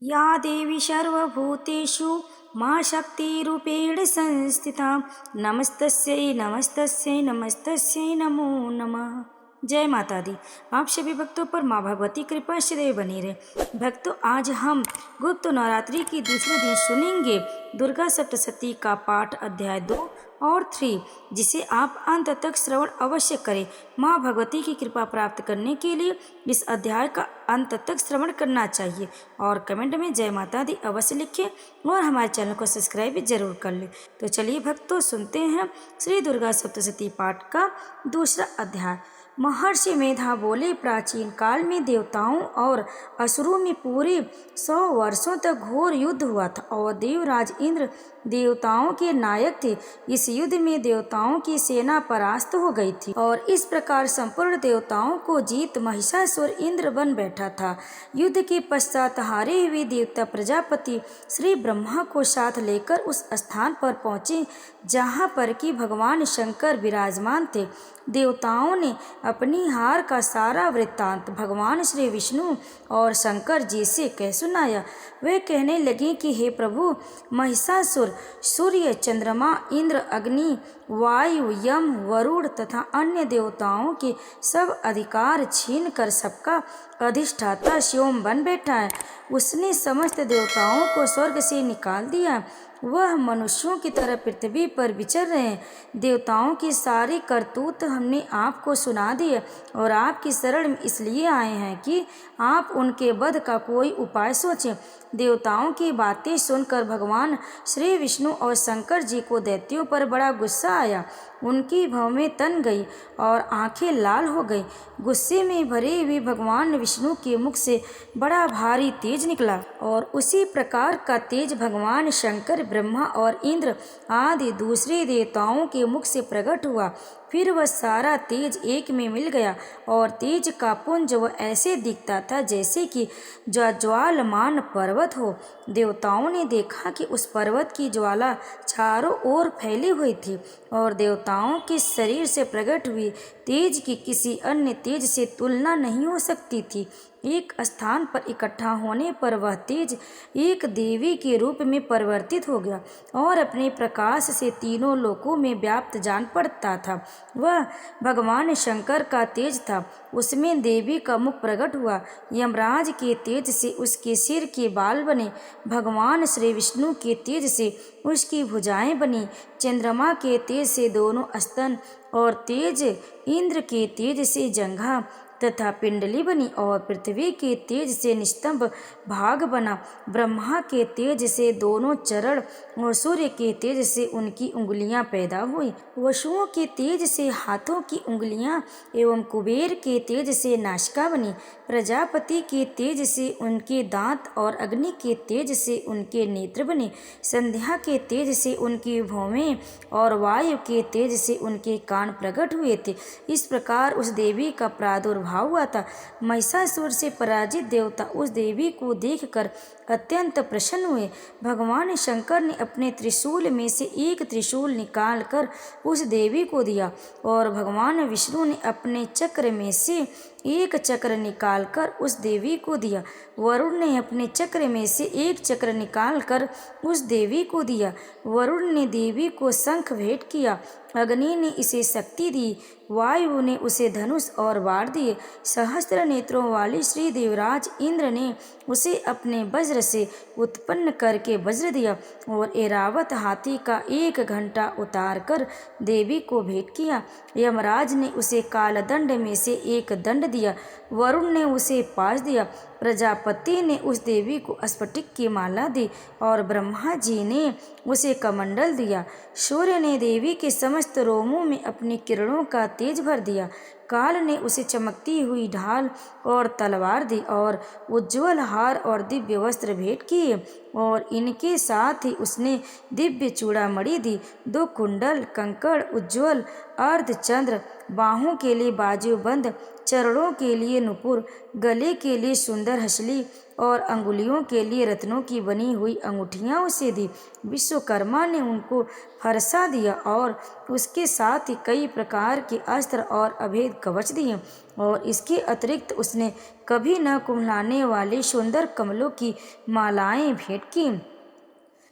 या देवी सर्वभूतेषु मां शक्तिरूपेण संस्थिता नमस्तस्यै नमस्तस्यै नमस्तस्यै नमो नमः। जय माता दी। आप सभी भक्तों पर माँ भगवती कृपा सदैव बनी रहे। भक्तों, आज हम गुप्त नवरात्रि की दूसरे दिन सुनेंगे दुर्गा सप्तशती का पाठ अध्याय 2 और 3, जिसे आप अंत तक श्रवण अवश्य करें। माँ भगवती की कृपा प्राप्त करने के लिए इस अध्याय का अंत तक श्रवण करना चाहिए और कमेंट में जय माता दी अवश्य लिखें और हमारे चैनल को सब्सक्राइब भी जरूर कर लें। तो चलिए भक्तों, सुनते हैं श्री दुर्गा सप्तशती पाठ का दूसरा अध्याय। महर्षि मेधा बोले, प्राचीन काल में देवताओं और असुरों में पूरे 100 वर्षों तक घोर युद्ध हुआ था और देवराज इंद्र देवताओं के नायक थे। इस युद्ध में देवताओं की सेना परास्त हो गई थी और इस प्रकार संपूर्ण देवताओं को जीत महिषासुर इंद्र बन बैठा था। युद्ध के पश्चात हारे हुए देवता प्रजापति श्री ब्रह्मा को साथ लेकर उस स्थान पर पहुँचे जहाँ पर कि भगवान शंकर विराजमान थे। देवताओं ने अपनी हार का सारा वृत्तांत भगवान श्री विष्णु और शंकर जी से कह सुनाया। वे कहने लगे कि हे प्रभु, महिषासुर सूर्य, चंद्रमा, इंद्र, अग्नि, वायु, यम, वरुण तथा अन्य देवताओं के सब अधिकार छीन कर सबका अधिष्ठाता शिवम बन बैठा है। उसने समस्त देवताओं को स्वर्ग से निकाल दिया। वह मनुष्यों की तरह पृथ्वी पर विचर रहे हैं। देवताओं की सारी करतूत हमने आपको सुना दी है और आपकी शरण में इसलिए आए हैं कि आप उनके वध का कोई उपाय सोचें। देवताओं की बातें सुनकर भगवान श्री विष्णु और शंकर जी को दैत्यों पर बड़ा गुस्सा आया। उनकी भौहें तन गई और आंखें लाल हो गई। गुस्से में भरे हुए भगवान विष्णु के मुख से बड़ा भारी तेज निकला और उसी प्रकार का तेज भगवान शंकर, ब्रह्मा और इंद्र आदि दूसरे देवताओं के मुख से प्रकट हुआ। फिर वह सारा तेज एक में मिल गया और तेज का पुंज वह ऐसे दिखता था जैसे कि ज्वालमान पर्वत हो। देवताओं ने देखा कि उस पर्वत की ज्वाला चारों ओर फैली हुई थी और देवताओं के शरीर से प्रकट हुई तेज की किसी अन्य तेज से तुलना नहीं हो सकती थी। एक स्थान पर इकट्ठा होने पर वह तेज एक देवी के रूप में परिवर्तित हो गया और अपने प्रकाश से तीनों लोकों में व्याप्त जान पड़ता था। वह भगवान शंकर का तेज था। उसमें देवी का मुख प्रकट हुआ। यमराज के तेज से उसके सिर के बाल बने। भगवान श्री विष्णु के तेज से उसकी भुजाएं बनी। चंद्रमा के तेज से दोनों स्तन और तेज इंद्र के तेज से जंघा तथा पिंडली बनी और पृथ्वी के तेज से निस्तंभ भाग बना। ब्रह्मा के तेज से दोनों चरण और सूर्य के तेज से उनकी उंगलियां पैदा हुई। वसुओं के तेज से हाथों की उंगलियां एवं कुबेर के तेज से नासिका बनी। प्रजापति के तेज से उनके दांत और अग्नि के तेज से उनके नेत्र बने। संध्या के तेज से उनकी भौहें और वायु के तेज से उनके कान प्रकट हुए थे। इस प्रकार उस देवी का प्रादुर्भाव हुआ था। महिषासुर से पराजित देवता उस देवी को देखकर अत्यंत प्रसन्न हुए। भगवान शंकर ने अपने त्रिशूल में से एक त्रिशूल निकालकर उस देवी को दिया और भगवान विष्णु ने अपने चक्र में से एक चक्र निकालकर उस देवी को दिया। वरुण ने अपने चक्र में से एक चक्र निकालकर उस देवी को दिया। वरुण ने देवी को शंख भेंट किया। अग्नि ने इसे शक्ति दी। वायु ने उसे धनुष और बाण दिए। सहस्त्र नेत्रों वाले श्री देवराज इंद्र ने उसे अपने वज्र से उत्पन्न करके वज्र दिया और ऐरावत हाथी का एक घंटा उतार कर देवी को भेंट किया। यमराज ने उसे कालदंड में से एक दंड दिया। वरुण ने उसे पाश दिया। प्रजापति ने उस देवी को स्फटिक की माला दी और ब्रह्मा जी ने उसे कमंडल दिया। सूर्य ने देवी के समस्त रोमों में अपनी किरणों का तेज भर दिया। काल ने उसे चमकती हुई ढाल और तलवार दी और उज्ज्वल हार और दिव्य वस्त्र भेंट किए और इनके साथ ही उसने दिव्य चूड़ामणि दी। 2 कुंडल, कंकड़, उज्ज्वल अर्धचंद्र, बाहों के लिए बाजूबंद, चरणों के लिए नुपुर, गले के लिए सुंदर हंसली और अंगुलियों के लिए रत्नों की बनी हुई अंगूठियां उसे दी। विश्वकर्मा ने उनको फरसा दिया और उसके साथ ही कई प्रकार के अस्त्र और अभेद कवच दिए, और इसके अतिरिक्त उसने कभी न कुम्हलाने वाले सुंदर कमलों की मालाएं भेंट की।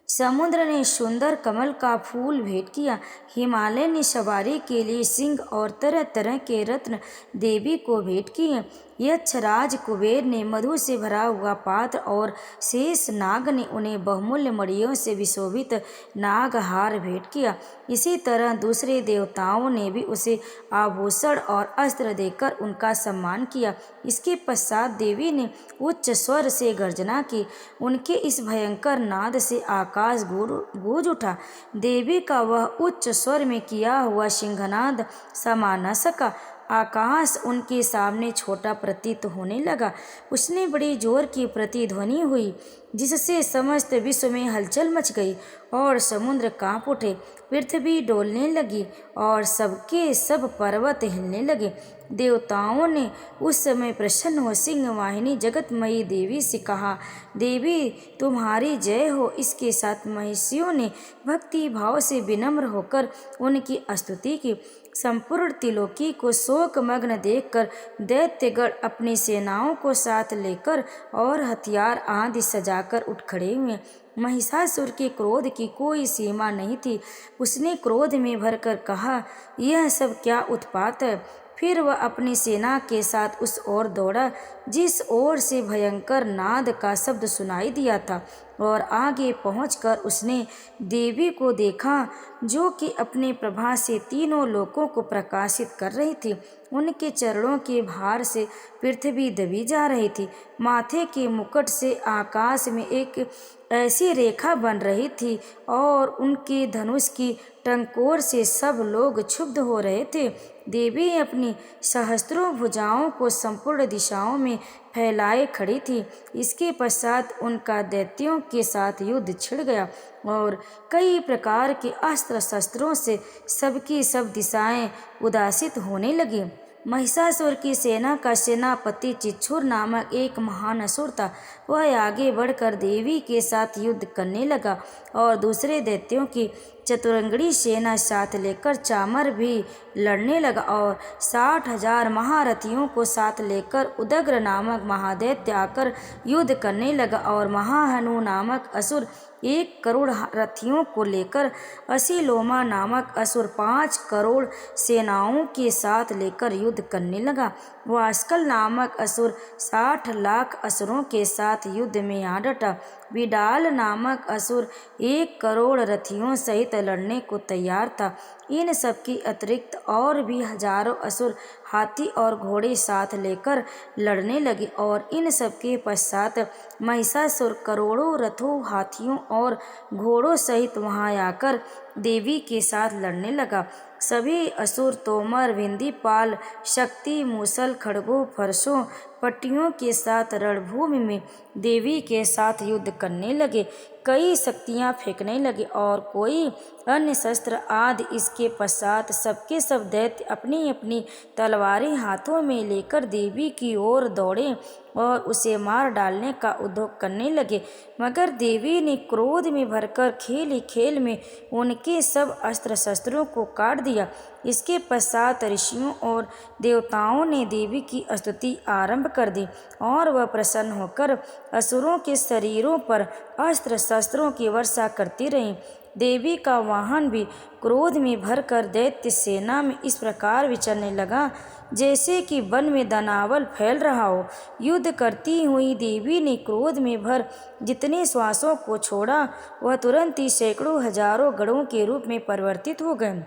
समुद्र ने सुंदर कमल का फूल भेंट किया। हिमालय ने सवारी के लिए सिंह और तरह तरह के रत्न देवी को भेंट किए। यक्षराज कुबेर ने मधु से भरा हुआ पात्र और शेष नाग ने उन्हें बहुमूल्य मणियों से विशोभित नागहार भेंट किया। इसी तरह दूसरे देवताओं ने भी उसे आभूषण और अस्त्र देकर उनका सम्मान किया। इसके पश्चात देवी ने उच्च स्वर से गर्जना की। उनके इस भयंकर नाद से आकाश गूंज उठा। देवी का वह उच्च स्वर में किया हुआ सिंहनाद समा न सका। आकाश उनके सामने छोटा प्रतीत होने लगा। उसने बड़ी जोर की प्रतिध्वनि हुई, जिससे समस्त विश्व में हलचल मच गई और समुद्र कांप उठे, पृथ्वी डोलने लगी और सबके सब पर्वत हिलने लगे। देवताओं ने उस समय प्रसन्न हो सिंह वाहिनी जगतमयी देवी से कहा, देवी तुम्हारी जय हो। इसके साथ महिषियों ने भक्ति भाव से विनम्र होकर उनकी स्तुति की। संपूर्ण त्रिलोकी को शोकमग्न देखकर दैत्यगण अपनी सेनाओं को साथ लेकर और हथियार आदि सजाकर उठ खड़े हुए। महिषासुर के क्रोध की कोई सीमा नहीं थी। उसने क्रोध में भरकर कहा, यह सब क्या उत्पात है। फिर वह अपनी सेना के साथ उस ओर दौड़ा जिस ओर से भयंकर नाद का शब्द सुनाई दिया था, और आगे पहुंचकर उसने देवी को देखा, जो कि अपने प्रभा से तीनों लोकों को प्रकाशित कर रही थी। उनके चरणों के भार से पृथ्वी दबी जा रही थी। माथे के मुकुट से आकाश में एक ऐसी रेखा बन रही थी और उनके धनुष की टंकोर से सब लोग क्षुब्ध हो रहे थे। देवी अपनी सहस्त्रों भुजाओं को संपूर्ण दिशाओं में फैलाए खड़ी थी। इसके पश्चात उनका दैत्यों के साथ युद्ध छिड़ गया और कई प्रकार के अस्त्र शस्त्रों से सबकी सब दिशाएं उदासित होने लगी। महिषासुर की सेना का सेनापति चिच्छुर नामक एक महान असुर था। वह आगे बढ़कर देवी के साथ युद्ध करने लगा और दूसरे दैत्यों की चतुरंगड़ी सेना साथ लेकर चामर भी लड़ने लगा और 60,000 महारथियों को साथ लेकर उदग्र नामक महादैत्य आकर युद्ध करने लगा और महाहनु नामक असुर 1 करोड़ रथियों को लेकर, असीलोमा नामक असुर 5 करोड़ सेनाओं के साथ लेकर युद्ध करने लगा। वास्कल नामक असुर 60 लाख असुरों के साथ युद्ध में आ डटा। विडाल नामक असुर 1 करोड़ रथियों सहित लड़ने को तैयार था। इन सब के अतिरिक्त और भी हजारों असुर हाथी और घोड़े साथ लेकर लड़ने लगे और इन सब के पश्चात महिषासुर करोड़ों रथों, हाथियों और घोड़ों सहित वहां आकर देवी के साथ लड़ने लगा। सभी असुर तोमर, विंदीपाल, शक्ति, मूसल, खड्गों, फरसों, पट्टियों के साथ रणभूमि में देवी के साथ युद्ध करने लगे, कई शक्तियां फेंकने लगे और कोई अन्य शस्त्र आदि। इसके पश्चात सबके सब दैत्य अपनी अपनी तलवारें हाथों में लेकर देवी की ओर दौड़े और उसे मार डालने का उद्योग करने लगे, मगर देवी ने क्रोध में भरकर खेल ही खेल में उनके सब अस्त्र शस्त्रों को काट दिया। इसके पश्चात ऋषियों और देवताओं ने देवी की स्तुति आरंभ कर दी और वह प्रसन्न होकर असुरों के शरीरों पर अस्त्र शस्त्रों की वर्षा करती रही। देवी का वाहन भी क्रोध में भरकर दैत्य सेना में इस प्रकार विचरने लगा जैसे कि वन में दानव फैल रहा हो। युद्ध करती हुई देवी ने क्रोध में भर जितने श्वासों को छोड़ा, वह तुरंत ही सैकड़ों हजारों गढ़ों के रूप में परिवर्तित हो गए।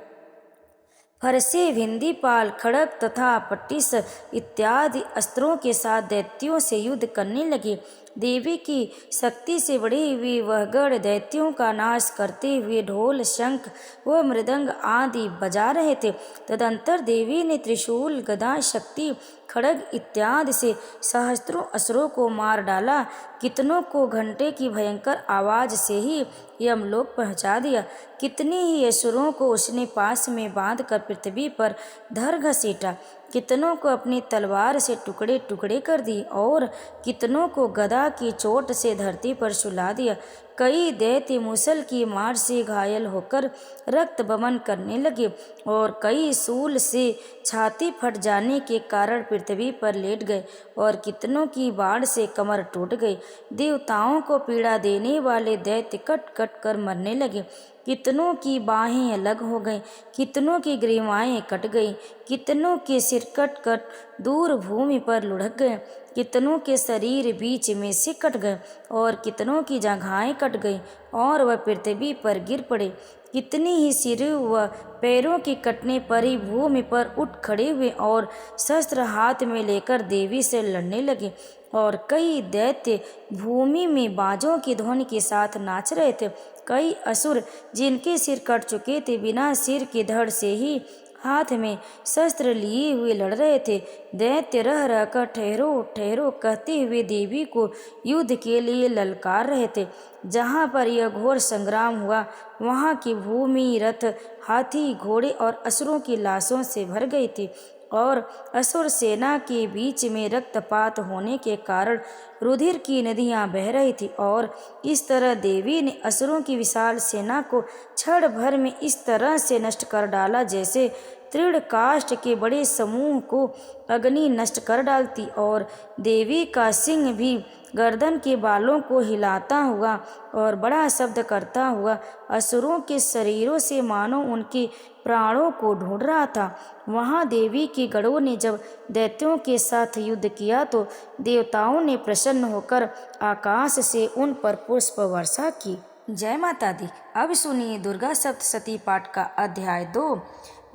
फरसे, विंदीपाल, खड्ग तथा पट्टिस इत्यादि अस्त्रों के साथ दैत्यों से युद्ध करने लगे। देवी की शक्ति से बढ़ी हुई वह गढ़ दैत्यों का नाश करते हुए ढोल, शंख व मृदंग आदि बजा रहे थे। तदंतर देवी ने त्रिशूल, गदा, शक्ति, खड्ग इत्यादि से सहस्त्रों असुरों को मार डाला। कितनों को घंटे की भयंकर आवाज से ही यमलोक पहुंचा दिया। कितने ही असुरों को उसने पास में बांधकर पृथ्वी पर धर घसीटा। कितनों को अपनी तलवार से टुकड़े टुकड़े कर दी और कितनों को गदा की चोट से धरती पर सुला दिया। कई दैत्य मूसल की मार से घायल होकर रक्त बमन करने लगे और कई सूल से छाती फट जाने के कारण पृथ्वी पर लेट गए और कितनों की बाढ़ से कमर टूट गई। देवताओं को पीड़ा देने वाले दैत्य कट कट कर मरने लगे। कितनों की बाहें अलग हो गईं, कितनों की ग्रीवाएं कट गईं, कितनों के सिर कट कट दूर भूमि पर लुढ़क गए, कितनों के शरीर बीच में से कट गए और कितनों की जंघाएं कट गईं और वह पृथ्वी पर गिर पड़े। कितनी ही सिरों व पैरों के कटने पर ही भूमि पर उठ खड़े हुए और शस्त्र हाथ में लेकर देवी से लड़ने लगे और कई दैत्य भूमि में बाजों की ध्वनि के साथ नाच रहे थे। कई असुर जिनके सिर कट चुके थे बिना सिर के धड़ से ही हाथ में शस्त्र लिए हुए लड़ रहे थे। दैत्य रह रहकर ठहरो ठहरो कहते हुए देवी को युद्ध के लिए ललकार रहे थे। जहाँ पर यह घोर संग्राम हुआ वहाँ की भूमि रथ हाथी घोड़े और असुरों की लाशों से भर गई थी और असुर सेना के बीच में रक्तपात होने के कारण रुधिर की नदियां बह रही थी और इस तरह देवी ने असुरों की विशाल सेना को क्षण भर में इस तरह से नष्ट कर डाला जैसे तृण काष्ठ के बड़े समूह को अग्नि नष्ट कर डालती। और देवी का सिंह भी गर्दन के बालों को हिलाता हुआ और बड़ा शब्द करता हुआ असुरों के शरीरों से मानो उनके प्राणों को ढूंढ रहा था। वहाँ देवी के गढ़ों ने जब दैत्यों के साथ युद्ध किया तो देवताओं ने प्रसन्न होकर आकाश से उन पर पुष्प वर्षा की। जय माता दी। अब सुनिए दुर्गा सप्तशती पाठ का अध्याय 2।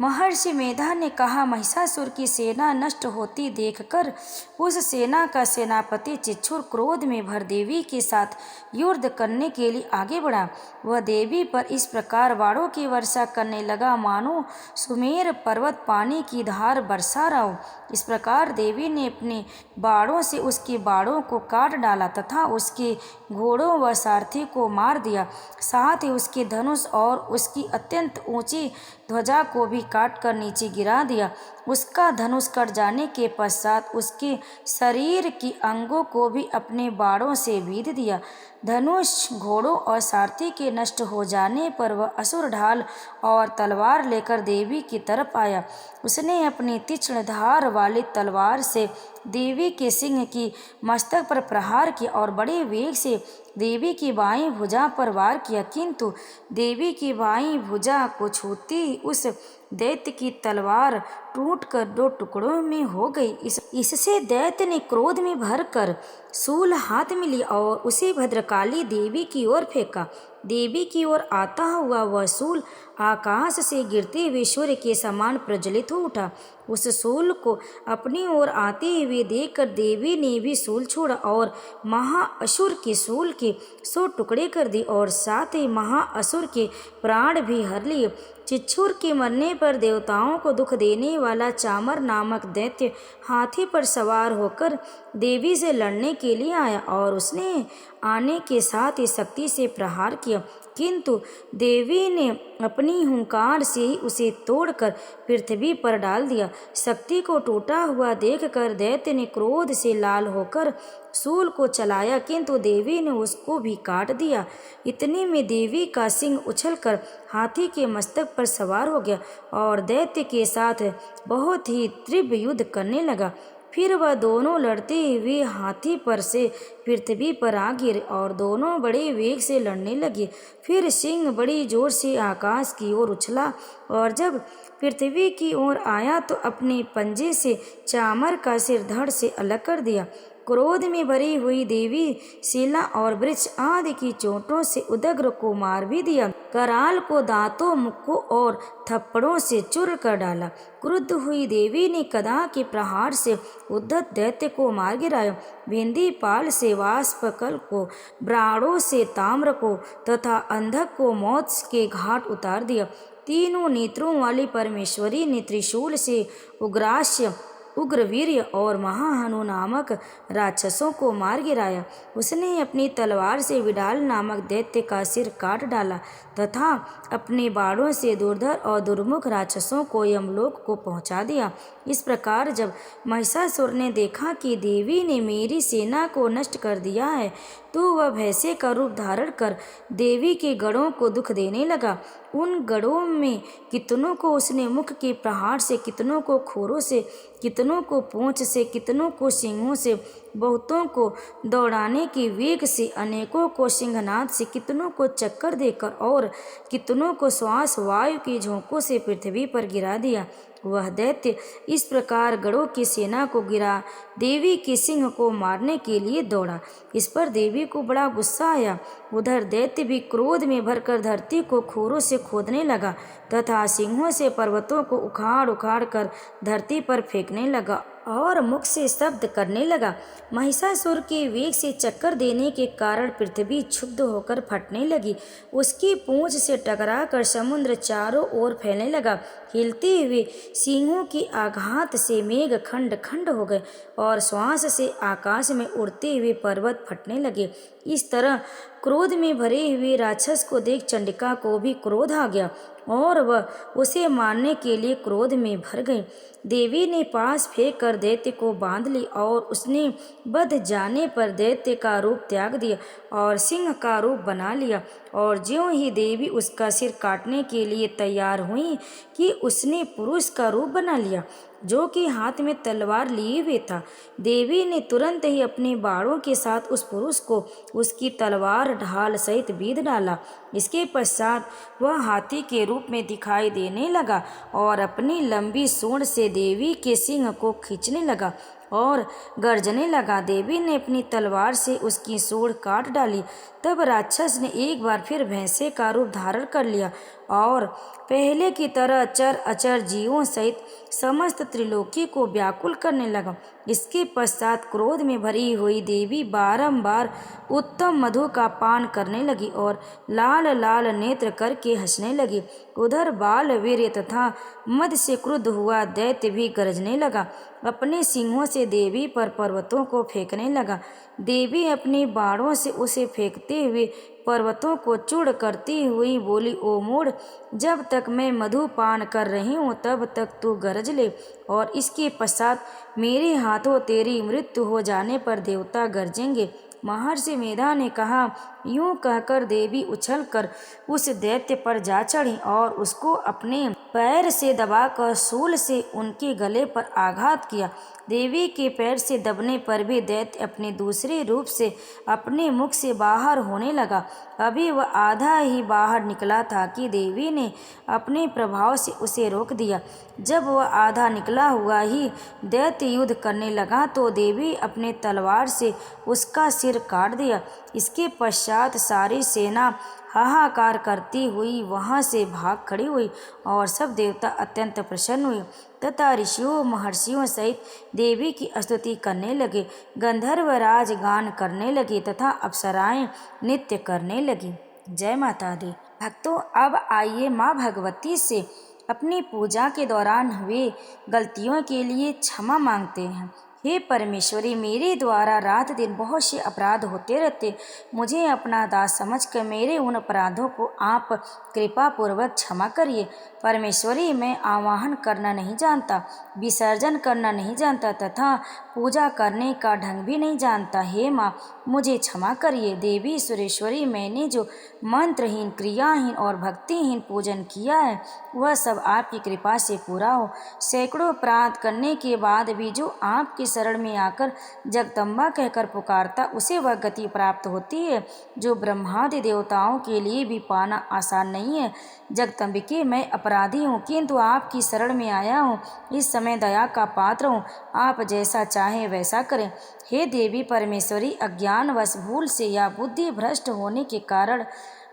महर्षि मेधा ने कहा, महिषासुर की सेना नष्ट होती देखकर उस सेना का सेनापति चिच्छुर क्रोध में भर देवी के साथ युद्ध करने के लिए आगे बढ़ा। वह देवी पर इस प्रकार बाणों की वर्षा करने लगा मानो सुमेर पर्वत पानी की धार बरसा रहा हो। इस प्रकार देवी ने अपने बाणों से उसके बाणों को काट डाला तथा उसके घोड़ों व सारथी को मार दिया। साथ ही उसके धनुष और उसकी अत्यंत ऊंची ध्वजा को भी काट कर नीचे गिरा दिया। उसका धनुष कट जाने के पश्चात उसके शरीर की अंगों को भी अपने बाणों से बीध दिया। धनुष घोड़ों और सारथी के नष्ट हो जाने पर वह असुर ढाल और तलवार लेकर देवी की तरफ आया। उसने अपनी तीक्ष्ण धार वाली तलवार से देवी के सिंह की मस्तक पर प्रहार किया और बड़े वेग से देवी की बाईं भुजा पर वार किया, किंतु देवी की बाईं भुजा को छूते ही उस दैत्य की तलवार टूटकर 2 टुकड़ों में हो गई। इससे दैत्य ने क्रोध में भरकर शूल हाथ में लिया और उसे भद्रकाली देवी की ओर फेंका। देवी की ओर आता हुआ वह शूल आकाश से गिरते हुए सूर्य के समान प्रज्वलित हो उठा। उस शूल को अपनी ओर आते हुए देखकर देवी ने भी शूल छोड़ा और महाअसुर के शूल के 100 टुकड़े कर दिए और साथ ही महाअसुर के प्राण भी हर लिए। चिच्छुर के मरने पर देवताओं को दुख देने वाला चामर नामक दैत्य हाथी पर सवार होकर देवी से लड़ने के लिए आया और उसने आने के साथ ही शक्ति से प्रहार किया, किंतु देवी ने अपनी हुंकार से ही उसे तोड़कर पृथ्वी पर डाल दिया। शक्ति को टूटा हुआ देखकर दैत्य ने क्रोध से लाल होकर शूल को चलाया, किंतु देवी ने उसको भी काट दिया। इतने में देवी का सिंह उछलकर हाथी के मस्तक पर सवार हो गया और दैत्य के साथ बहुत ही तीव्र युद्ध करने लगा। फिर वह दोनों लड़ते हुए हाथी पर से पृथ्वी पर आ गिरे और दोनों बड़े वेग से लड़ने लगे। फिर सिंह बड़ी जोर से आकाश की ओर उछला और जब पृथ्वी की ओर आया तो अपने पंजे से चामर का सिर धड़ से अलग कर दिया। क्रोध में भरी हुई देवी शिला और वृक्ष आदि की चोटों से उदग्र को मार भी दिया। कराल को दांतों, मुक्कों और थप्पड़ों से चूर कर डाला। क्रुद्ध हुई देवी ने गदा के प्रहार से उद्धत दैत्य को मार गिराया। भेंदी पाल से वाष्पकल को, ब्राड़ों से ताम्र को तथा अंधक को मौत के घाट उतार दिया। तीनों नेत्रों वाली परमेश्वरी ने त्रिशूल से उग्रास्य, उग्रवीर्य और महाहनु नामक राक्षसों को मार गिराया। उसने अपनी तलवार से विडाल नामक दैत्य का सिर काट डाला तथा अपने बाणों से दुर्धर और दुर्मुख राक्षसों को यमलोक को पहुंचा दिया। इस प्रकार जब महिषासुर ने देखा कि देवी ने मेरी सेना को नष्ट कर दिया है, तो वह भैंसे का रूप धारण कर देवी के गढ़ों को दुख देने लगा। उन गढ़ों में कितनों को उसने मुख के प्रहार से, कितनों को खोरों से, कितनों को पूंछ से, कितनों को सींगों से, बहुतों को दौड़ाने के वेग से, अनेकों को सिंहनाद से, कितनों को चक्कर देकर और कितनों को श्वास वायु के झोंकों से पृथ्वी पर गिरा दिया। वह दैत्य इस प्रकार गढ़ों की सेना को गिरा देवी के सिंह को मारने के लिए दौड़ा। इस पर देवी को बड़ा गुस्सा आया। उधर दैत्य भी क्रोध में भरकर धरती को खोरों से खोदने लगा तथा सिंहों से पर्वतों को उखाड़ उखाड़ कर धरती पर फेंकने लगा और मुख से शब्द करने लगा। महिषासुर के वेग से चक्कर देने के कारण पृथ्वी क्षुब्ध होकर फटने लगी। उसकी पूंछ से टकराकर समुद्र चारों ओर फैलने लगा। हिलते हुए सींगों के आघात से मेघ खंड खंड हो गए और श्वास से आकाश में उड़ते हुए पर्वत फटने लगे। इस तरह क्रोध में भरे हुए राक्षस को देख चंडिका को भी क्रोध आ गया और वह उसे मारने के लिए क्रोध में भर गई। देवी ने पास फेंक कर दैत्य को बांध ली और उसने बध जाने पर दैत्य का रूप त्याग दिया और सिंह का रूप बना लिया। और ज्यों ही देवी उसका सिर काटने के लिए तैयार हुई कि उसने पुरुष का रूप बना लिया, जो कि हाथ में तलवार लिए हुए था। देवी ने तुरंत ही अपने बाणों के साथ उस पुरुष को उसकी तलवार ढाल सहित बीध डाला। इसके पश्चात वह हाथी के रूप में दिखाई देने लगा और अपनी लंबी सूंड से देवी के सिंह को खींचने लगा और गर्जने लगा। देवी ने अपनी तलवार से उसकी सूंड काट डाली। तब राक्षस ने एक बार फिर भैंसे का रूप धारण कर लिया और पहले की तरह चर अचर जीवों सहित समस्त त्रिलोकी को व्याकुल करने लगा। इसके पश्चात क्रोध में भरी हुई देवी बारंबार उत्तम मधु का पान करने लगी और लाल लाल नेत्र करके हंसने लगी। उधर बाल वीर्य तथा मद से क्रुद्ध हुआ दैत्य भी गरजने लगा। अपने सिंहों से देवी पर पर्वतों को फेंकने लगा। देवी अपने बाणों से उसे फेंकते हुए पर्वतों को चूड़ करती हुई बोली, ओ मूढ़, जब तक मैं मधुपान कर रही हूँ तब तक तू गरज ले और इसके पश्चात मेरे हाथों तेरी मृत्यु हो जाने पर देवता गरजेंगे। महर्षि मेधा ने कहा। यूं कहकर देवी उछलकर उस दैत्य पर जा चढ़ी और उसको अपने पैर से दबाकर शूल से उनके गले पर आघात किया। देवी के पैर से दबने पर भी दैत्य अपने दूसरे रूप से अपने मुख से बाहर होने लगा। अभी वह आधा ही बाहर निकला था कि देवी ने अपने प्रभाव से उसे रोक दिया। जब वह आधा निकला हुआ ही दैत्य युद्ध करने लगा तो देवी अपने तलवार से उसका सिर काट दिया। इसके पश्चात सारी सेना हाहाकार करती हुई वहां से भाग खड़ी हुई और सब देवता अत्यंत प्रसन्न हुए तथा ऋषियों महर्षियों सहित देवी की स्तुति करने लगे। गंधर्वराज गान करने लगे तथा अप्सराएं नृत्य करने लगी। जय माता दी। भक्तों, अब आइए माँ भगवती से अपनी पूजा के दौरान हुए गलतियों के लिए क्षमा मांगते हैं। हे परमेश्वरी, मेरे द्वारा रात दिन बहुत से अपराध होते रहते। मुझे अपना दास समझकर मेरे उन अपराधों को आप कृपा पूर्वक क्षमा करिए। परमेश्वरी, मैं आवाहन करना नहीं जानता, विसर्जन करना नहीं जानता तथा पूजा करने का ढंग भी नहीं जानता। हे माँ, मुझे क्षमा करिए। देवी सुरेश्वरी, मैंने जो मंत्रहीन, क्रियाहीन और भक्तिहीन पूजन किया है वह सब आपकी कृपा से पूरा हो। सैकड़ों अपराध करने के बाद भी जो आपकी शरण में आकर जगदम्बा कहकर पुकारता उसे वह गति प्राप्त होती है जो ब्रह्मादि देवताओं के लिए भी पाना आसान नहीं है। जगदम्बिके, मैं अपराधी हूँ किंतु आपकी शरण में आया हूँ। इस समय दया का पात्र हूँ, आप जैसा चाहें वैसा करें। हे देवी परमेश्वरी, अज्ञानवश भूल से या बुद्धि भ्रष्ट होने के कारण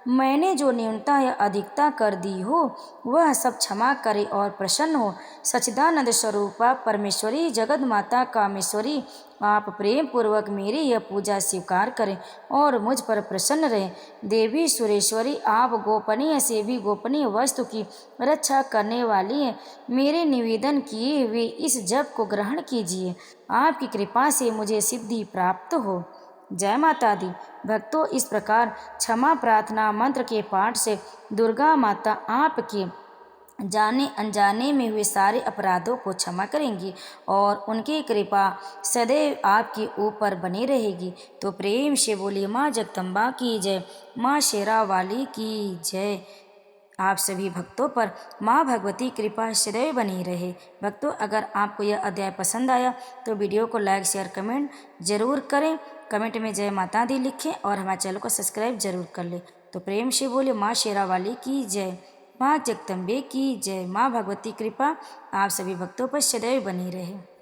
मैंने जो न्यूनता या अधिकता कर दी हो वह सब क्षमा करे और प्रसन्न हो। सच्चिदानंद स्वरूपा परमेश्वरी, जगत माता कामेश्वरी, आप प्रेम पूर्वक मेरी यह पूजा स्वीकार करें और मुझ पर प्रसन्न रहें। देवी सुरेश्वरी, आप गोपनीय से भी गोपनीय वस्तु की रक्षा करने वाली हैं। मेरे निवेदन किए हुए इस जप को ग्रहण कीजिए। आपकी कृपा से मुझे सिद्धि प्राप्त हो। जय माता दी। भक्तों, इस प्रकार क्षमा प्रार्थना मंत्र के पाठ से दुर्गा माता आपके जाने अनजाने में हुए सारे अपराधों को क्षमा करेंगी और उनकी कृपा सदैव आपके ऊपर बनी रहेगी। तो प्रेम से बोलिए माँ जगदम्बा की जय, माँ शेरा वाली की जय। आप सभी भक्तों पर माँ भगवती कृपा सदैव बनी रहे। भक्तों, अगर आपको यह अध्याय पसंद आया तो वीडियो को लाइक शेयर कमेंट जरूर करें। कमेंट में जय माता दी लिखें और हमारे चैनल को सब्सक्राइब जरूर कर लें। तो प्रेम से बोले माँ शेरा वाली की जय, माँ जगदम्बे की जय। माँ भगवती कृपा आप सभी भक्तों पर सदैव बनी रहे।